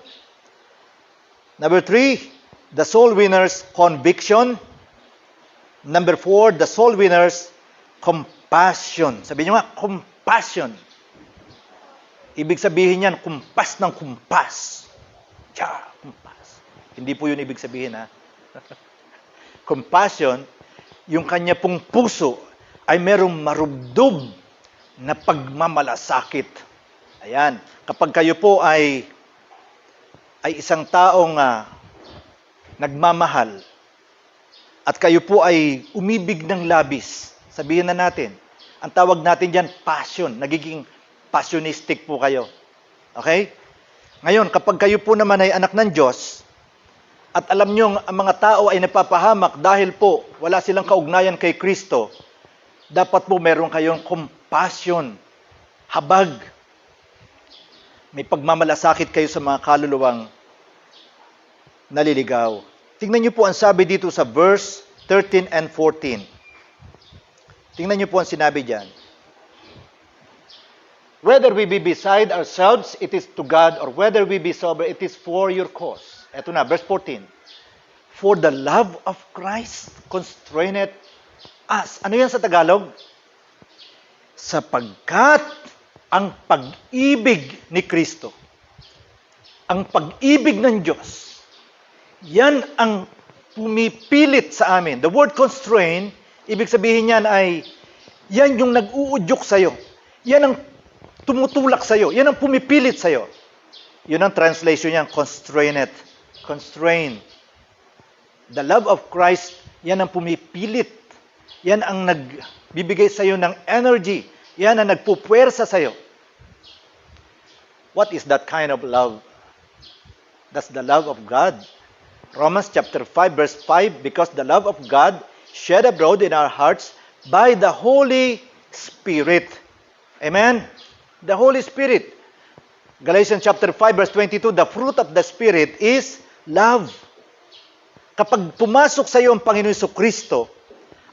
Number 3, the soul winner's conviction. Number 4, the soul winner's compassion. Sabihin nyo nga, compassion. Ibig sabihin yan, kumpas ng kumpas. Kumpas. Hindi po yun ibig sabihin, ha? Compassion, yung kanya pong puso ay merong marubdob na pagmamalasakit. Ayan. Kapag kayo po ay isang taong nagmamahal at kayo po ay umibig ng labis, sabihin na natin, ang tawag natin dyan, passion. Nagiging passionistic po kayo. Okay? Ngayon, kapag kayo po naman ay anak ng Diyos, at alam nyo, ang mga tao ay napapahamak dahil po wala silang kaugnayan kay Kristo, dapat po meron kayong compassion, habag. May pagmamalasakit kayo sa mga kaluluwang naliligaw. Tingnan nyo po ang sabi dito sa verse 13 and 14. Tingnan nyo po ang sinabi dyan. Whether we be beside ourselves, it is to God, or whether we be sober, it is for your cause. Eto na, verse 14. For the love of Christ constraineth us. Ano yan sa Tagalog? Sapagkat ang pag-ibig ni Kristo, ang pag-ibig ng Diyos, yan ang pumipilit sa amin. The word constrain, ibig sabihin yan ay, yan yung nag-uudyok sa'yo. Yan ang tumutulak sa'yo. Yan ang pumipilit sa'yo. Yun ang translation niyan, constrained. Constrain. The love of Christ, yan ang pumipilit. Yan ang nagbibigay sa'yo ng energy. Yan ang nagpupuwersa sa'yo. What is that kind of love? That's the love of God. Romans chapter 5 verse 5, because the love of God shed abroad in our hearts by the Holy Spirit. Amen? The Holy Spirit. Galatians chapter 5 verse 22, the fruit of the Spirit is love. Kapag pumasok sa iyo ang Panginoon Kristo,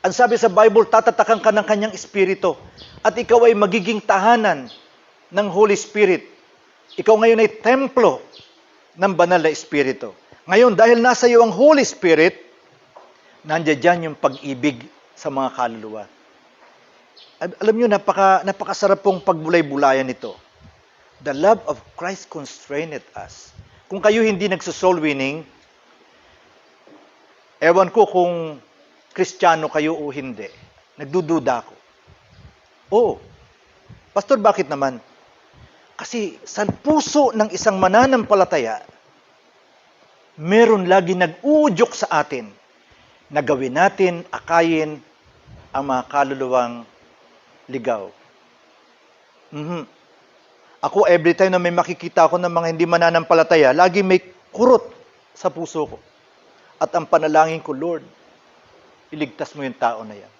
ang sabi sa Bible, tatatakan ka ng kanyang Espiritu at ikaw ay magiging tahanan ng Holy Spirit. Ikaw ngayon ay templo ng banal na Espiritu. Ngayon, dahil nasa iyo ang Holy Spirit, nandiyan dyan yung pag-ibig sa mga kaluluwa. Alam nyo, napakasarap pong pagbulay-bulayan nito. The love of Christ constraineth us. Kung kayo hindi nagso-soul winning, ewan ko kung Kristiyano kayo o hindi. Nagdududa ako. Oo. Pastor, bakit naman? Kasi sa puso ng isang mananampalataya, meron lagi nag-uudyok sa atin na gawin natin, akayin ang mga kaluluwang ligaw. Ako, every time na may makikita ako ng mga hindi mananampalataya, lagi may kurot sa puso ko. At ang panalangin ko, Lord, iligtas mo yung tao na yan.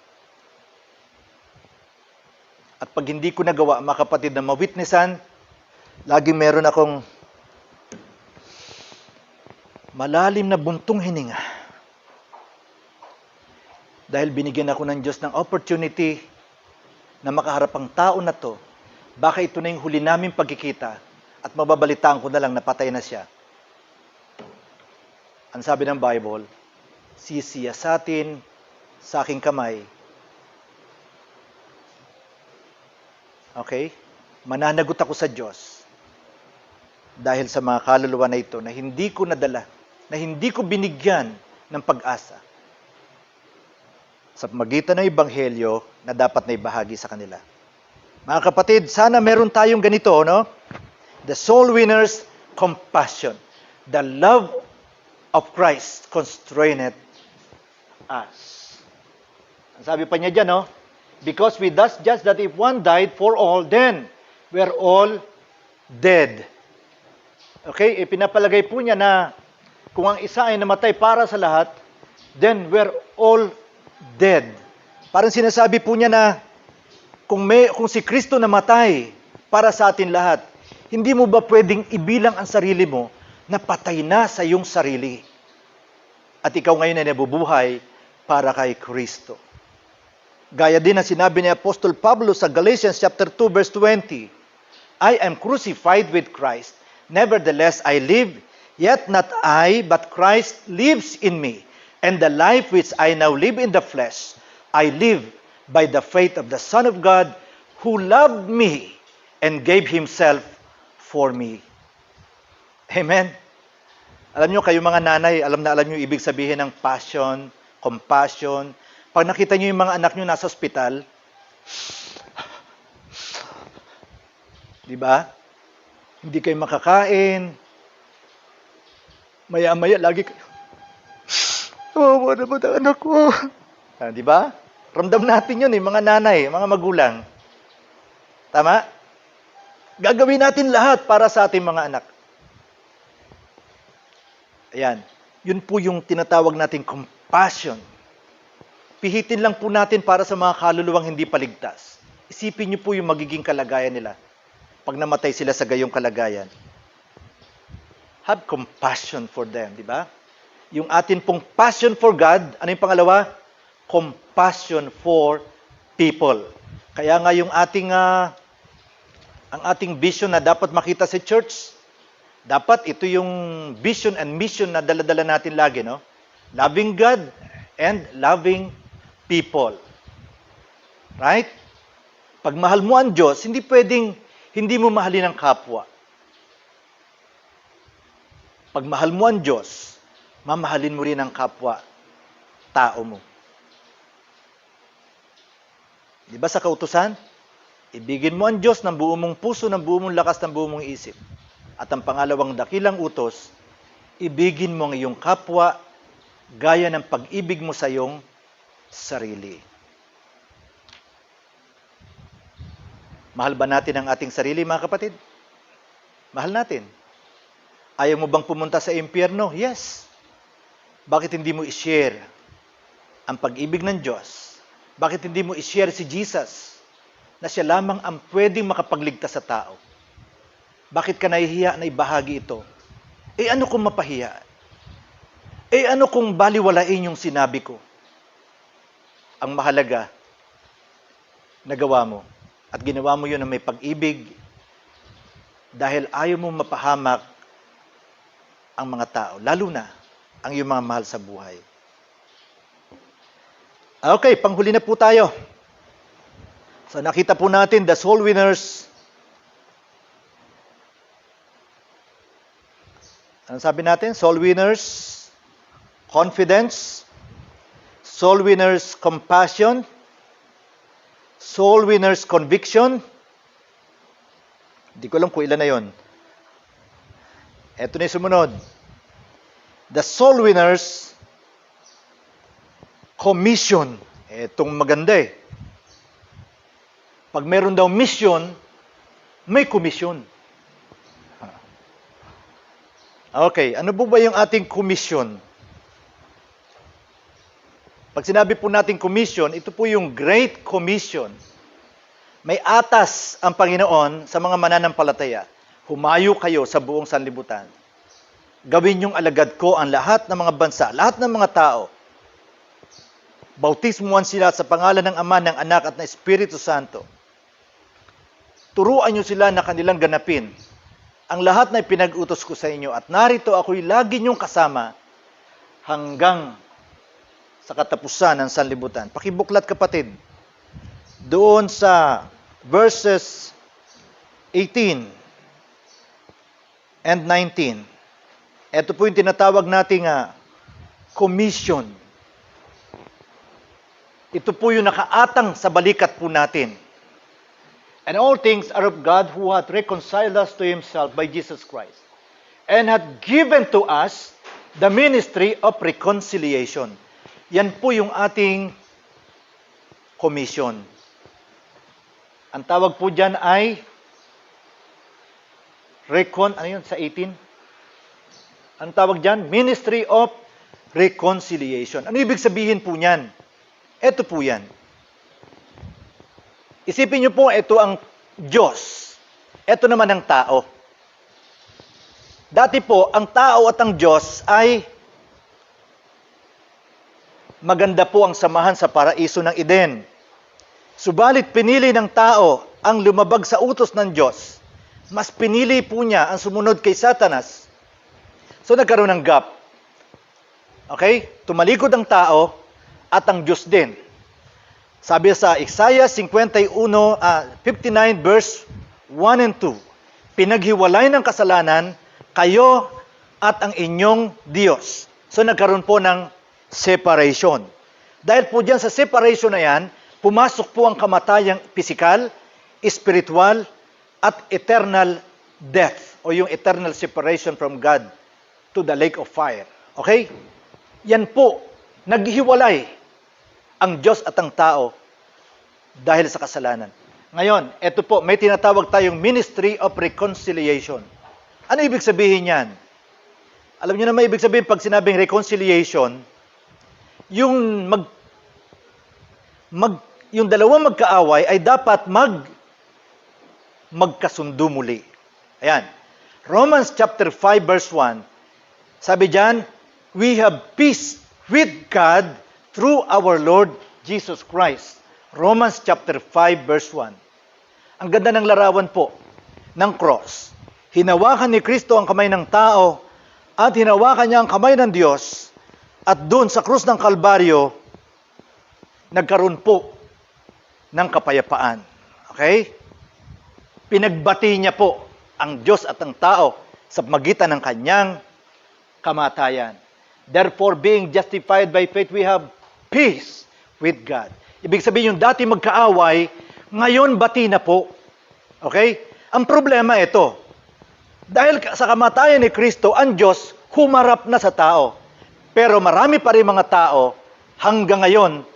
At pag hindi ko nagawa, mga kapatid, na mawitnessan, lagi meron akong malalim na buntong hininga. Dahil binigyan ako ng Diyos ng opportunity na makaharap ang tao na to, baka ito na yung huli naming pagkikita at mababalitaan ko na lang na patay na siya. Ang sabi ng Bible, sisiyasatin sa aking kamay. Okay? Mananagot ako sa Diyos dahil sa mga kaluluwa na ito na hindi ko nadala, na hindi ko binigyan ng pag-asa sa magitan ng Ebanghelyo na dapat na ibahagi sa kanila. Mga kapatid, sana meron tayong ganito, no? The soul winner's compassion. The love of Christ constraineth us. Ang sabi pa niya dyan, no? Because we thus judge that if one died for all, then we're all dead. Okay? Pinapalagay po niya na kung ang isa ay namatay para sa lahat, then we're all dead. Parang sinasabi po niya na kung si Kristo namatay para sa atin lahat, hindi mo ba pwedeng ibilang ang sarili mo na patay na sa iyong sarili? At ikaw ngayon ay nabubuhay para kay Kristo. Gaya din ang sinabi ni Apostol Pablo sa Galatians chapter 2 verse 20, I am crucified with Christ. Nevertheless I live, yet not I, but Christ lives in me. And the life which I now live in the flesh, I live by the faith of the Son of God, who loved me and gave Himself for me. Amen? Alam nyo, kayo mga nanay, alam nyo ibig sabihin ng passion, compassion. Pag nakita nyo yung mga anak nyo nasa ospital, di ba? Hindi kayo makakain. Maya-maya, lagi kayo, oh, naman ang anak ko. Di ba? Ramdam natin yun, mga nanay, mga magulang. Tama? Gagawin natin lahat para sa ating mga anak. Ayan. Yun po yung tinatawag nating compassion. Pihitin lang po natin para sa mga kaluluwang hindi paligtas. Isipin niyo po yung magiging kalagayan nila pag namatay sila sa gayong kalagayan. Have compassion for them, di ba? Yung atin pong passion for God, ano yung pangalawa? Compassion for people. Kaya nga yung ang ating vision na dapat makita sa church, dapat ito yung vision and mission na dala-dala natin lagi, no? Loving God and loving people. Right? Pag mahal mo ang Diyos, hindi pwedeng hindi mo mahalin ang kapwa. Pag mahal mo ang Diyos, mamahalin mo rin ang kapwa, tao mo. Di ba sa kautusan? Ibigin mo ang Diyos ng buo mong puso, ng buo mong lakas, ng buo mong isip. At ang pangalawang dakilang utos, ibigin mo ang iyong kapwa gaya ng pag-ibig mo sa iyong sarili. Mahal ba natin ang ating sarili, mga kapatid? Mahal natin. Ayaw mo bang pumunta sa impyerno? Yes. Bakit hindi mo i-share ang pag-ibig ng Diyos? Bakit hindi mo i-share si Jesus na siya lamang ang pwedeng makapagligtas sa tao? Bakit ka nahihiya na ibahagi ito? Ano kung mapahiya? Ano kung baliwalain yung sinabi ko? Ang mahalaga, nagawa mo. At ginawa mo yun na may pag-ibig dahil ayaw mo mapahamak ang mga tao, lalo na ang iyong mga mahal sa buhay. Okay, panghuli na po tayo. So nakita po natin the soul winners. Ano sabi natin? Soul winners, confidence, soul winners, compassion, soul winners, conviction. Hindi ko alam kung ilan na yon. Ito na yung sumunod. The soul winners, commission. Itong maganda eh. Pag meron daw mission, may komisyon. Okay, ano po ba yung ating komisyon? Pag sinabi po natin commission, ito po yung Great Commission. May atas ang Panginoon sa mga mananampalataya. Humayo kayo sa buong sanlibutan. Gawin yung alagad ko ang lahat ng mga bansa, lahat ng mga tao. Bautismuhan sila sa pangalan ng Ama, ng Anak at ng Espiritu Santo. Turuan nyo sila na kanilang ganapin ang lahat na ipinag-utos ko sa inyo at narito ako'y lagi nyong kasama hanggang sa katapusan ng sanlibutan. Pakibuklat kapatid. Doon sa verses 18 and 19. Ito po yung tinatawag nating commission. Ito po yung nakaatang sa balikat po natin. And all things are of God who hath reconciled us to Himself by Jesus Christ, and hath given to us the ministry of reconciliation. Yan po yung ating commission. Ang tawag po dyan ay ano yun sa 18? Ang tawag dyan? Ministry of Reconciliation. Ano ibig sabihin po niyan? Ito po yan. Isipin niyo po, ito ang Diyos. Ito naman ang tao. Dati po, ang tao at ang Diyos ay maganda po ang samahan sa paraiso ng Eden. Subalit pinili ng tao ang lumabag sa utos ng Diyos. Mas pinili po niya ang sumunod kay Satanas. So nagkaroon ng gap. Okay? Tumalikod ang tao at ang Diyos din. Sabi sa Isaiah 59 verse 1 and 2, pinaghiwalay ng kasalanan kayo at ang inyong Diyos. So nagkaroon po ng separation. Dahil po dyan sa separation na yan, pumasok po ang kamatayang physical, spiritual, at eternal death o yung eternal separation from God to the lake of fire. Okay? Yan po, naghiwalay ang Diyos at ang tao dahil sa kasalanan. Ngayon, ito po, may tinatawag tayong Ministry of Reconciliation. Ano ibig sabihin yan? Alam niyo na may ibig sabihin pag sinabing reconciliation, yung yung dalawang magkaaway ay dapat magkasundo muli. Ayan. Romans chapter 5 verse 1. Sabi diyan, we have peace with God through our Lord Jesus Christ. Romans chapter 5 verse 1. Ang ganda ng larawan po ng cross. Hinawakan ni Kristo ang kamay ng tao at hinawakan niya ang kamay ng Diyos at doon sa krus ng Kalbaryo nagkaroon po ng kapayapaan. Okay? Pinagbati niya po ang Diyos at ang tao sa magitan ng kanyang kamatayan. Therefore, being justified by faith, we have peace with God. Ibig sabihin yung dati magkaaway, ngayon bati na po. Okay? Ang problema ito. Dahil sa kamatayan ni Kristo, ang Diyos humarap na sa tao. Pero marami pa rin mga tao hanggang ngayon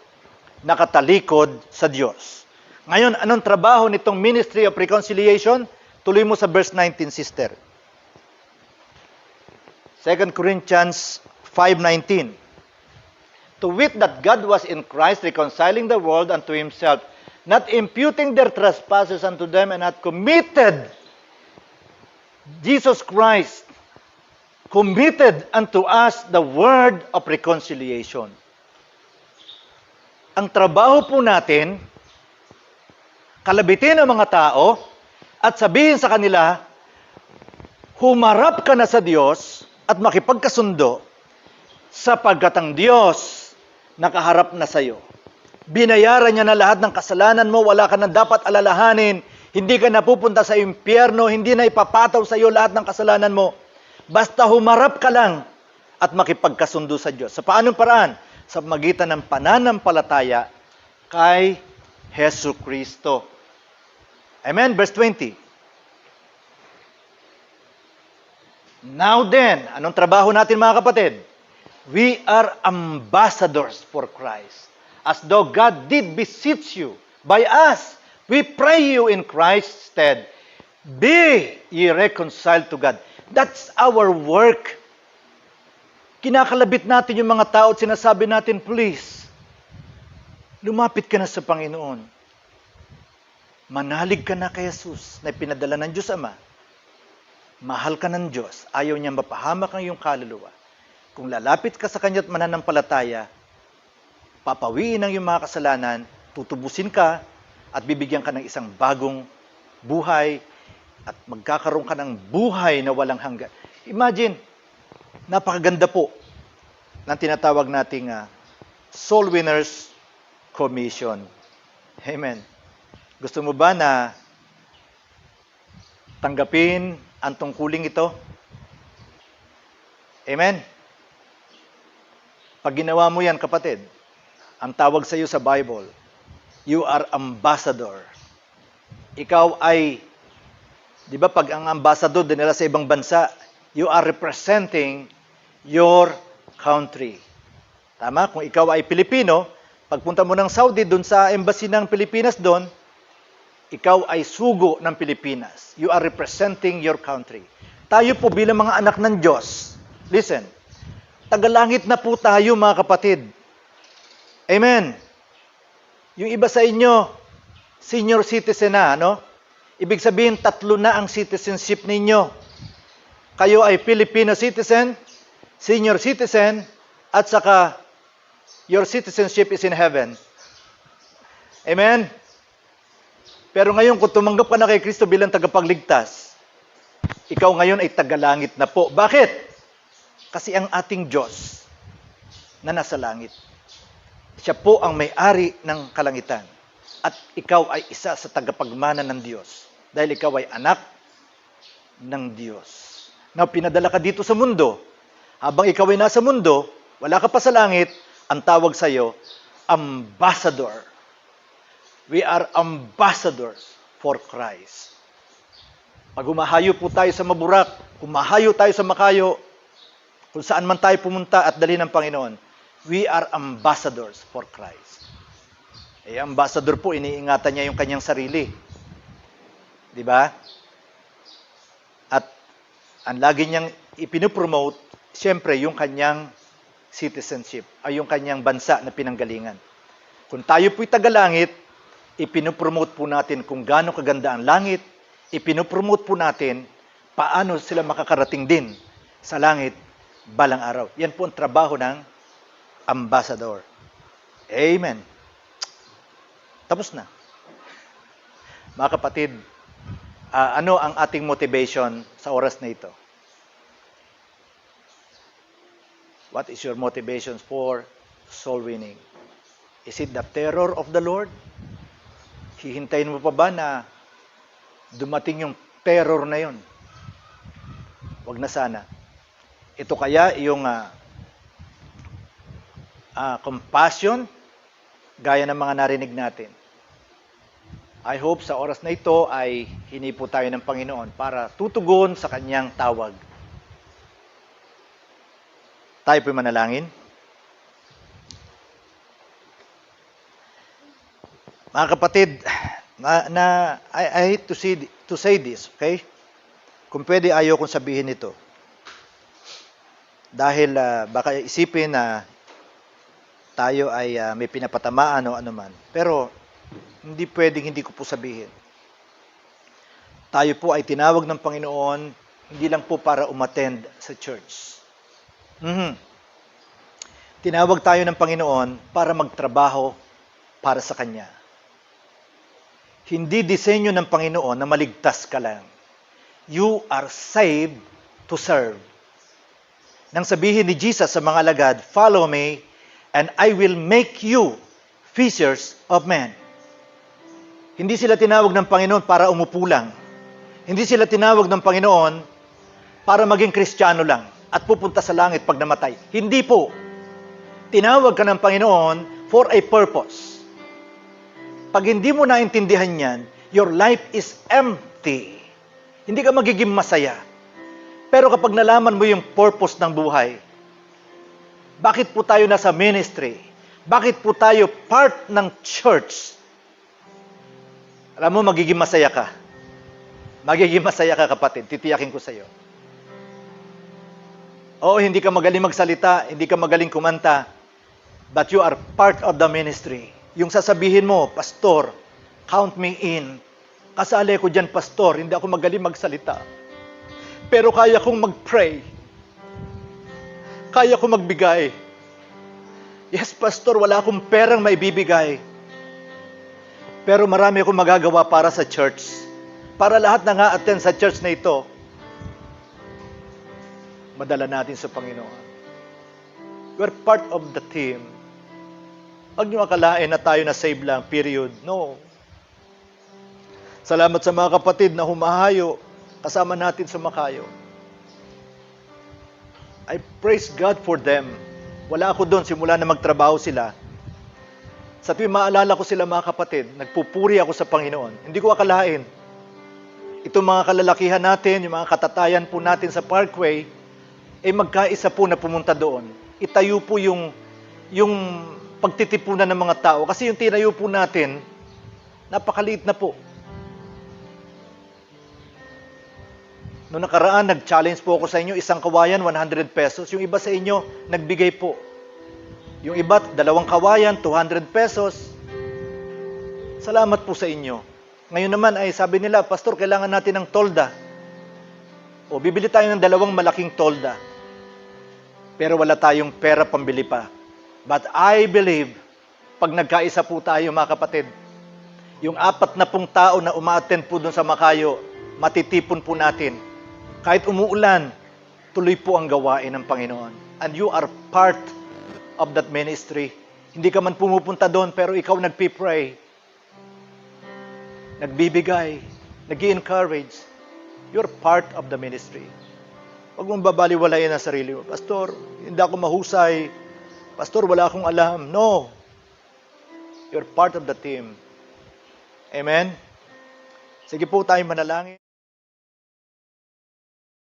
nakatalikod sa Diyos. Ngayon, anong trabaho nitong Ministry of Reconciliation? Tuloy mo sa verse 19, sister. 2 Corinthians 5:19. To wit that God was in Christ reconciling the world unto Himself, not imputing their trespasses unto them, and hath committed Jesus Christ, committed unto us the word of reconciliation. Ang trabaho po natin, kalabitin ang mga tao at sabihin sa kanila, humarap ka na sa Diyos at makipagkasundo sapagkat ang Diyos nakaharap na sa iyo. Binayaran niya na lahat ng kasalanan mo, wala ka na dapat alalahanin, hindi ka napupunta sa impyerno, hindi na ipapataw sa iyo lahat ng kasalanan mo. Basta humarap ka lang at makipagkasundo sa Diyos. Sa paanong paraan? Sa magitan ng pananampalataya kay Hesu Kristo. Amen? Verse 20. Now then, anong trabaho natin mga kapatid? We are ambassadors for Christ. As though God did beseech you by us, we pray you in Christ's stead, be ye reconciled to God. That's our work. Kinakalabit natin yung mga tao at sinasabi natin, please, lumapit ka na sa Panginoon. Manalig ka na kay Jesus na pinadala ng Diyos Ama. Mahal ka ng Diyos. Ayaw niya mapahamak ang iyong kaluluwa. Kung lalapit ka sa Kanya at mananampalataya, papawiin ang iyong mga kasalanan, tutubusin ka, at bibigyan ka ng isang bagong buhay, at magkakaroon ka ng buhay na walang hanggan. Imagine, napakaganda po ng tinatawag nating Soul Winners Commission. Amen. Gusto mo ba na tanggapin ang tungkuling ito? Amen. Pag ginawa mo yan, kapatid, ang tawag sa iyo sa Bible, you are ambassador. Ikaw ay, di ba pag ang ambassador dinala sa ibang bansa, you are representing your country. Tama? Kung ikaw ay Pilipino, pagpunta mo ng Saudi, dun sa embassy ng Pilipinas doon, ikaw ay sugo ng Pilipinas. You are representing your country. Tayo po bilang mga anak ng Diyos, listen, tagalangit na po tayo mga kapatid. Amen. Yung iba sa inyo, senior citizen na, no? Ibig sabihin, 3 na ang citizenship ninyo. Kayo ay Filipino citizen, senior citizen, at saka your citizenship is in heaven. Amen? Pero ngayon, kung tumanggap ka na kay Kristo bilang tagapagligtas, ikaw ngayon ay tagalangit na po. Bakit? Kasi ang ating Diyos na nasa langit, siya po ang may-ari ng kalangitan. At ikaw ay isa sa tagapagmana ng Diyos. Dahil ikaw ay anak ng Diyos. Now, pinadala ka dito sa mundo. Habang ikaw ay nasa mundo, wala ka pa sa langit, ang tawag sa iyo, ambassador. We are ambassadors for Christ. Pag humahayo po tayo sa Maburak, humahayo tayo sa Makayo, kung saan man tayo pumunta at dali ng Panginoon, we are ambassadors for Christ. Eh, ambassador po, iniingatan niya yung kanyang sarili. Di ba? At ang lagi niyang ipinopromote, siyempre, yung kanyang citizenship, ay yung kanyang bansa na pinanggalingan. Kung tayo po'y tagalangit, ipinopromote po natin kung gaano kaganda ang langit, ipinopromote po natin paano sila makakarating din sa langit balang araw. Yan po ang trabaho ng ambassador. Amen. Tapos na. Mga kapatid, ano ang ating motivation sa oras na ito? What is your motivation for soul winning? Is it the terror of the Lord? Hihintayin mo pa ba na dumating yung terror na yun? Wag na sana. Ito kaya yung compassion, gaya ng mga narinig natin. I hope sa oras na ito ay hinipo tayo ng Panginoon para tutugon sa kanyang tawag. Tayo po'y manalangin. Mga kapatid, I hate to say this, okay? Kung pwede, ayaw kong sabihin ito. Dahil baka isipin na tayo ay may pinapatamaan o anuman. Pero, hindi pwedeng hindi ko po sabihin. Tayo po ay tinawag ng Panginoon, hindi lang po para umattend sa church. Tinawag tayo ng Panginoon para magtrabaho para sa Kanya. Hindi disenyo ng Panginoon na maligtas ka lang. You are saved to serve. Nang sabihin ni Jesus sa mga alagad, follow me, and I will make you fishers of men. Hindi sila tinawag ng Panginoon para umupo lang. Hindi sila tinawag ng Panginoon para maging Kristiyano lang at pupunta sa langit pag namatay. Hindi po. Tinawag ka ng Panginoon for a purpose. Pag hindi mo naintindihan yan, your life is empty. Hindi ka magiging masaya. Pero kapag nalaman mo yung purpose ng buhay, bakit po tayo nasa ministry? Bakit po tayo part ng church? Alam mo, magiging masaya ka. Magiging masaya ka, kapatid. Titiyakin ko sa iyo. Oo, hindi ka magaling magsalita, hindi ka magaling kumanta, but you are part of the ministry. Yung sasabihin mo, Pastor, count me in. Kasali ko dyan, Pastor, hindi ako magaling magsalita. Pero kaya kong mag-pray. Kaya kong magbigay. Yes, Pastor, wala akong perang maibibigay. Pero marami akong magagawa para sa church. Para lahat na nga-attend sa church na ito, madala natin sa Panginoon. We're part of the team. Huwag niyo akalain na tayo na save lang, period. No. Salamat sa mga kapatid na humahayo kasama natin sa Makayo. I praise God for them. Wala ako doon simula na magtrabaho sila. Sa tuwing maalala ko sila, mga kapatid, nagpupuri ako sa Panginoon. Hindi ko akalain. Itong mga kalalakihan natin, yung mga katatayan po natin sa Parkway, magkaisa po na pumunta doon. Itayo po yung pagtitipunan ng mga tao. Kasi yung tinayo po natin, napakaliit na po. Noong nakaraan, nag-challenge po ako sa inyo, isang kawayan, 100 pesos. Yung iba sa inyo, nagbigay po. Yung iba, 2 kawayan, 200 pesos. Salamat po sa inyo. Ngayon naman ay sabi nila, Pastor, kailangan natin ng tolda. O, bibili tayo ng 2 malaking tolda. Pero wala tayong pera pambili pa. But I believe, pag nagkaisa po tayo, mga kapatid, yung 40 tao na uma-attend po doon sa Makayo, matitipon po natin. Kahit umuulan, tuloy po ang gawain ng Panginoon. And you are part of that ministry. Hindi ka man pumupunta doon, pero ikaw nagpipray, nagbibigay, nag-i-encourage. You're part of the ministry. Huwag mong babaliwalayin ang sarili mo. Pastor, hindi ako mahusay. Pastor, wala akong alam. No. You're part of the team. Amen? Sige po tayong manalangin.